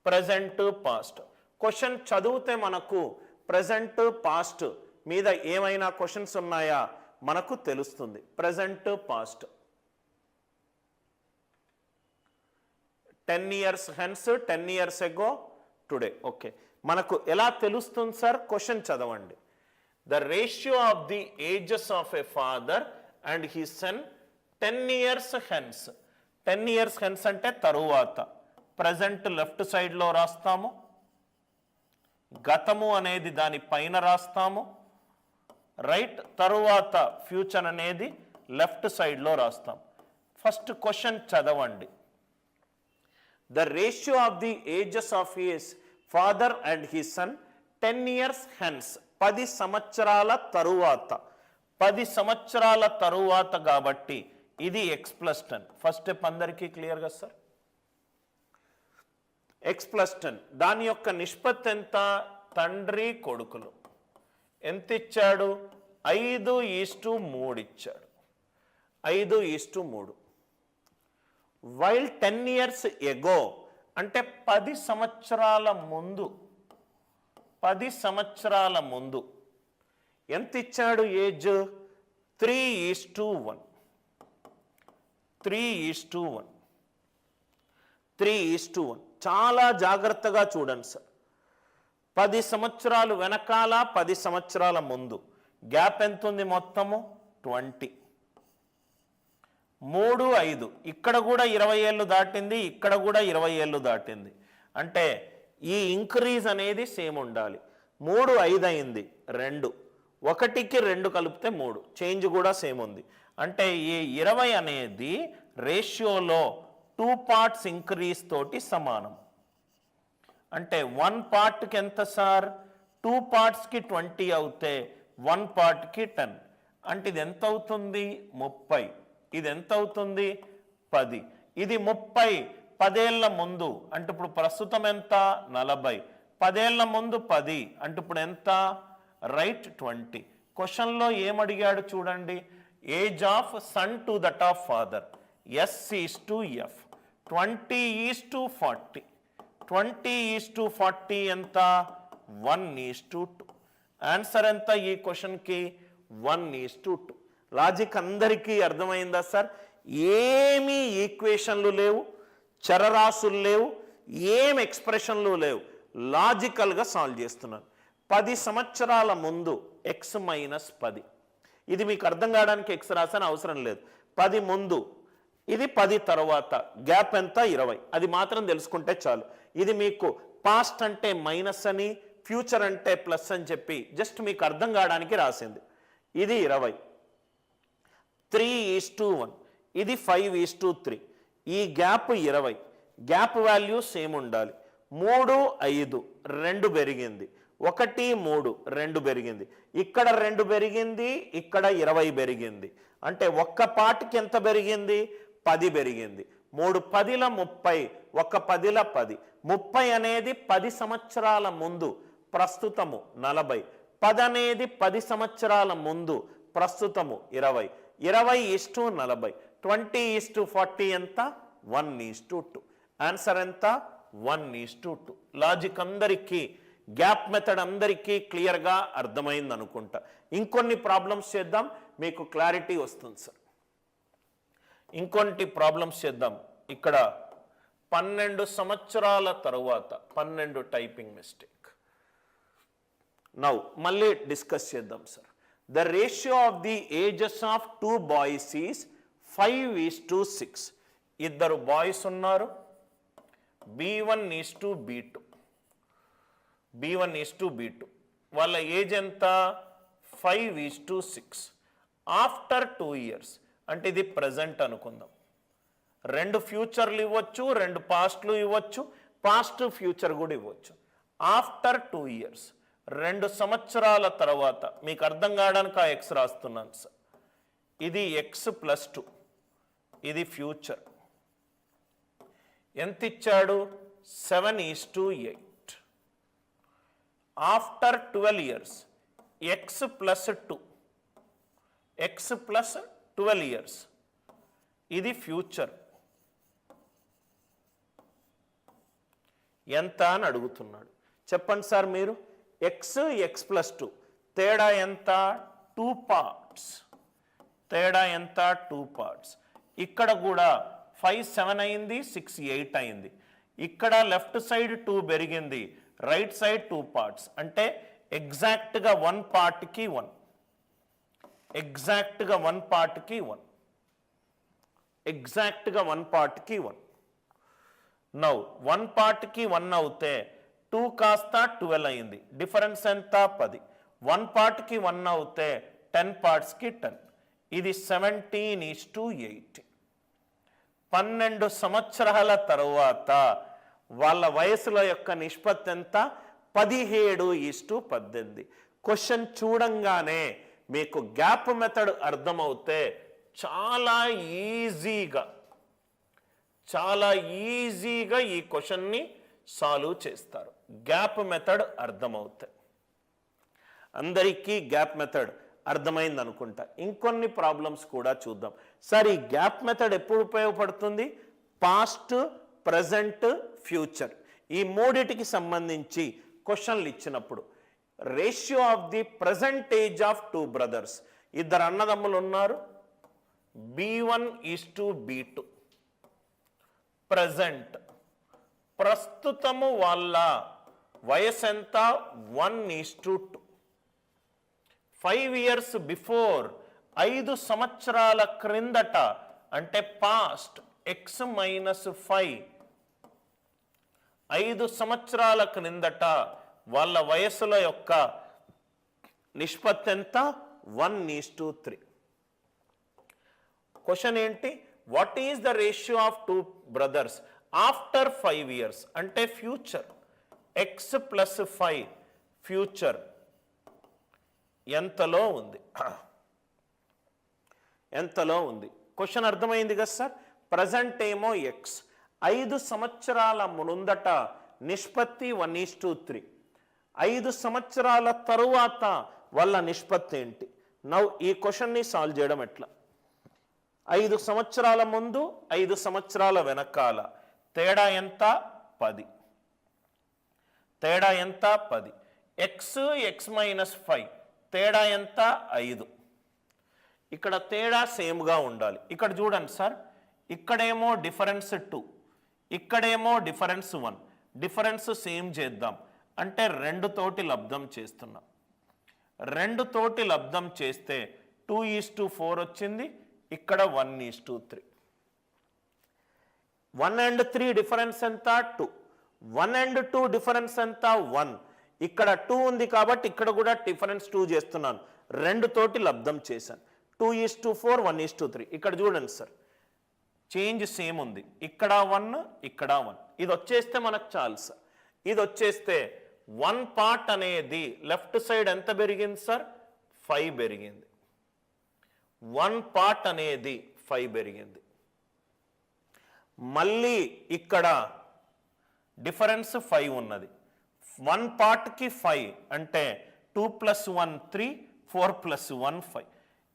Present past. Question చదివితే మనకు present past మీద ఏమైనా క్వశ్చన్స్ ఉన్నాయా మనకు తెలుస్తుంది. Present past 10 years hence, 10 years ago, today. Okay, మనకు ఎలా తెలుస్తుంది సార్? క్వశ్చన్ చదవండి. The ratio of the ages of a father and his son 10 years hence. 10 years hence అంటే తరువాత. ప్రజెంట్ లెఫ్ట్ సైడ్లో రాస్తాము, గతము అనేది దాని పైన రాస్తాము, రైట్. తరువాత ఫ్యూచర్ అనేది లెఫ్ట్ సైడ్లో రాస్తాం. ఫస్ట్ క్వశ్చన్ చదవండి. The ratio of the ages of his father and his son 10 years hence. 10 సంవత్సరాల తరువాత. 10 సంవత్సరాల తరువాత కాబట్టి ఇది x+10. ఫస్ట్ స్టెప్ అందరికీ క్లియర్ కదా సార్? x+10 దాని యొక్క నిష్పత్తి ఎంత? తండ్రి కొడుకులు. ఎంత ఇచ్చాడు? 5:3 ఇచ్చాడు. 5:3. వైల్ 10 years ago అంటే 10 సంవత్సరాల ముందు. 10 సంవత్సరాల ముందు ఎంత ఇచ్చాడు ఏజ్? 3:1. 3:1. 3:1. చాలా జాగ్రత్తగా చూడండి సార్. 10 సంవత్సరాలు వెనకాల, 10 సంవత్సరాల ముందు గ్యాప్ ఎంత ఉంది? మొత్తము 20. 3, 5. ఇక్కడ కూడా 20 ఏళ్ళు దాటింది, ఇక్కడ కూడా 20 ఏళ్ళు దాటింది. అంటే ఈ ఇంక్రీజ్ అనేది సేమ్ ఉండాలి. 3, 5 అయింది, 2. 1కి 2 కలిపితే 3. చేంజ్ కూడా సేమ్ ఉంది. అంటే ఈ 20 అనేది రేషియోలో 2 parts ఇంక్రీజ్ తోటి సమానం. అంటే 1 partకి ఎంత సార్? 2 partsకి 20 అవుతే 1 partకి 10. అంటే ఇది ఎంత అవుతుంది? 30. ఇది ఎంత అవుతుంది? 10. ఇది 30 10 ఏళ్ల ముందు అంటే ఇప్పుడు ప్రస్తుతం ఎంత? 40. 10 ఏళ్ల ముందు 10 అంటే ఇప్పుడు ఎంత? రైట్ 20. క్వశ్చన్లో ఏమడిగాడు చూడండి. Age of son to that of father S:F. 20:40. 20:40 ఎంత? 1:2. ఆన్సర్ ఎంత ఈ క్వశ్చన్కి? 1:2. లాజిక్ అందరికీ అర్థమైందా సార్? ఏమీ ఈక్వేషన్లు లేవు, చరరాశులు లేవు, ఏం ఎక్స్ప్రెషన్లు లేవు. లాజికల్గా సాల్వ్ చేస్తున్నాను. 10 సంవత్సరాల ముందు x-10. ఇది మీకు అర్థం కావడానికి x రాసాను అవసరం లేదు. 10 ముందు, ఇది 10 తర్వాత. గ్యాప్ ఎంత? 20. అది మాత్రం తెలుసుకుంటే చాలు. ఇది మీకు పాస్ట్ అంటే మైనస్ అని, ఫ్యూచర్ అంటే ప్లస్ అని చెప్పి జస్ట్ మీకు అర్థం కావడానికి రాసింది. ఇది 20. 3:1. ఇది 5:3. ఈ గ్యాప్ 20. గ్యాప్ వాల్యూ సేమ్ ఉండాలి. 3, 5 2 పెరిగింది. 1, 3 2 పెరిగింది. ఇక్కడ 2 పెరిగింది, ఇక్కడ 20 పెరిగింది. అంటే ఒక్క పార్ట్కి ఎంత పెరిగింది? 10 పెరిగింది. 3 10ల 30, 1 10ల 10. 30 అనేది 10 సంవత్సరాల ముందు, ప్రస్తుతము 40. 10 అనేది 10 సంవత్సరాల ముందు, ప్రస్తుతము 20. 20:40. 20:40 ఎంత? 1:2. ఆన్సర్ ఎంత? 1:2. లాజిక్ అందరికీ, గ్యాప్ మెథడ్ అందరికీ క్లియర్గా అర్థమైంది అనుకుంటా. ఇంకొన్ని ప్రాబ్లమ్స్ చేద్దాం, మీకు క్లారిటీ వస్తుంది సార్. ఇంకొన్ని ప్రాబ్లమ్స్ చేద్దాం. ఇక్కడ 12 సంవత్సరాల తరువాత 12 టైపింగ్ మిస్టేక్. నౌ మళ్ళీ డిస్కస్ చేద్దాం sir. The ratio of the ages of 2 boys is 5:6. ఇద్దరు బాయ్స్ ఉన్నారు. B1:B2. B1:B2. వాళ్ళ ఏజ్ ఎంత? 5:6. ఆఫ్టర్ 2 years అంటే ఇది ప్రజెంట్ అనుకుందాం. 2 ఫ్యూచర్లు ఇవ్వచ్చు, 2 పాస్ట్లు ఇవ్వచ్చు, పాస్ట్ ఫ్యూచర్ కూడా ఇవ్వచ్చు. ఆఫ్టర్ 2 years 2 సంవత్సరాల తర్వాత. మీకు అర్థం కావడానికి ఆ x రాస్తున్నాను సార్. ఇది x+2. ఇది ఫ్యూచర్. ఎంత ఇచ్చాడు? 7:8. After 12 years x+2. x+12 years ఇది ఫ్యూచర్. ఎంత అని అడుగుతున్నాడు. చెప్పండి సార్ మీరు. ఎక్స్ ఎక్స్ ప్లస్ 2 తేడా ఎంత? 2 పార్ట్స్. తేడా ఎంత? 2 పార్ట్స్. ఇక్కడ కూడా 5 7 అయింది, 6 8 అయింది. ఇక్కడ లెఫ్ట్ సైడ్ 2 పెరిగింది, రైట్ సైడ్ 2 పార్ట్స్. అంటే ఎగ్జాక్ట్గా 1 పార్ట్కి 1, ఎగ్జాక్ట్గా 1 పార్ట్కి 1, ఎగ్జాక్ట్గా 1 పార్ట్కి 1. నౌ 1 పార్ట్కి 1 అవుతే 2 కాస్త 12 అయింది. డిఫరెన్స్ ఎంత? 10. 1 పార్ట్కి 1 అవుతే 10 పార్ట్స్కి 10. ఇది 17:8. 12 సంవత్సరాల తరువాత వాళ్ళ వయసుల యొక్క నిష్పత్తి ఎంత? 17:18. క్వశ్చన్ చూడంగానే మీకు గ్యాప్ మెథడ్ అర్థమవుతే చాలా ఈజీగా ఈ క్వశ్చన్ని సాల్వ్ చేస్తారు. గ్యాప్ మెథడ్ అర్థమవుతాయి. అందరికీ గ్యాప్ మెథడ్ అర్థమైంది అనుకుంటా. ఇంకొన్ని ప్రాబ్లమ్స్ కూడా చూద్దాం. సార్ ఈ గ్యాప్ మెథడ్ ఎప్పుడు ఉపయోగపడుతుంది? పాస్ట్, ప్రజెంట్, ఫ్యూచర్ ఈ మూడిటికి సంబంధించి క్వశ్చన్లు ఇచ్చినప్పుడు. Ratio of the present age of 2 brothers. ఇద్దరు అన్నదమ్ములు ఉన్నారు. B1:B2. ప్రజెంట్ ప్రస్తుతము వాళ్ళ వయసు ఎంత? 1:2. 5 years బిఫోర్ 5 సంవత్సరాల క్రిందట అంటే పాస్ట్ x-5 5 సంవత్సరాల క్రిందట వాళ్ళ వయసుల యొక్క నిష్పత్తి ఎంత? 1:3. క్వశ్చన్ ఏంటి? What is the ratio of 2 brothers after 5 years అంటే ఫ్యూచర్. x+5 ఫ్యూచర్ ఎంతలో ఉంది? ఎంతలో ఉంది? క్వశ్చన్ అర్థమైంది కదా సార్. ప్రజెంట్ ఏమో ఎక్స్, 5 సంవత్సరాల ముందట నిష్పత్తి 1:3. 5 సంవత్సరాల తరువాత వాళ్ళ నిష్పత్తి ఏంటి? నౌ ఈ క్వశ్చన్ని సాల్వ్ చేయడం ఎట్లా? 5 సంవత్సరాల ముందు, 5 సంవత్సరాల వెనకాల తేడా ఎంత? 10. తేడా ఎంత? 10. x-5 తేడా ఎంత? 5. ఇక్కడ తేడా సేమ్గా ఉండాలి. ఇక్కడ చూడండి సార్, ఇక్కడేమో డిఫరెన్స్ 2, ఇక్కడేమో డిఫరెన్స్ 1. డిఫరెన్స్ సేమ్ చేద్దాం అంటే 2 తోటి లబ్ధం చేస్తున్నాం. 2 తోటి లబ్ధం చేస్తే 2:4 వచ్చింది. ఇక్కడ 1:3. 1 and 3 డిఫరెన్స్ ఎంత? 2. 1 and 2 డిఫరెన్స్ ఎంత? 1. ఇక్కడ 2 ఉంది కాబట్టి ఇక్కడ కూడా డిఫరెన్స్ 2 చేస్తున్నాను. 2 తోటి లబ్ధం చేశాను. 2:4, 1:3. ఇక్కడ చూడండి సార్, చేంజ్ సేమ్ ఉంది. ఇక్కడ 1, ఇక్కడ 1. ఇది వచ్చేస్తే మనకు చాలు సార్. ఇది వచ్చేస్తే 1 పార్ట్ అనేది లెఫ్ట్ సైడ్ ఎంత పెరిగింది సార్? 5 పెరిగింది. 1 పార్ట్ అనేది 5 పెరిగింది. మళ్ళీ ఇక్కడ డిఫరెన్స్ 5 ఉన్నది. 1 పార్ట్కి 5 అంటే 2 + 1 3, 4 + 1 5.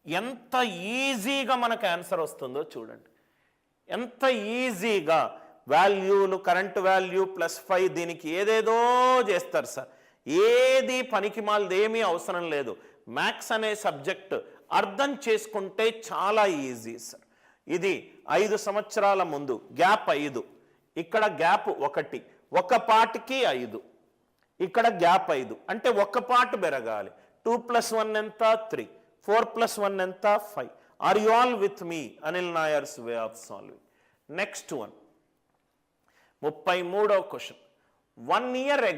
ఎంత ఈజీగా మనకు ఆన్సర్ వస్తుందో చూడండి. ఎంత ఈజీగా వాల్యూలు, కరెంట్ వాల్యూ +5 దీనికి ఏదేదో చేస్తారు సార్. ఏది పనికిమాలది ఏమీ అవసరం లేదు. మ్యాథ్స్ అనే సబ్జెక్ట్ అర్థం చేసుకుంటే చాలా ఈజీ సార్. ఇది 5 సంవత్సరాల ముందు గ్యాప్ 5, ఇక్కడ గ్యాప్ 1, 1 పార్ట్కి 5, ఇక్కడ గ్యాప్ 5 అంటే 1 పార్ట్ పెరగాలి. 2 + 1 ఎంత? 3, 4 + 1 ఎంత? 5. Are you all with me? Anil Nair's way of solving. Next one, 33వ క్వశ్చన్. 1 year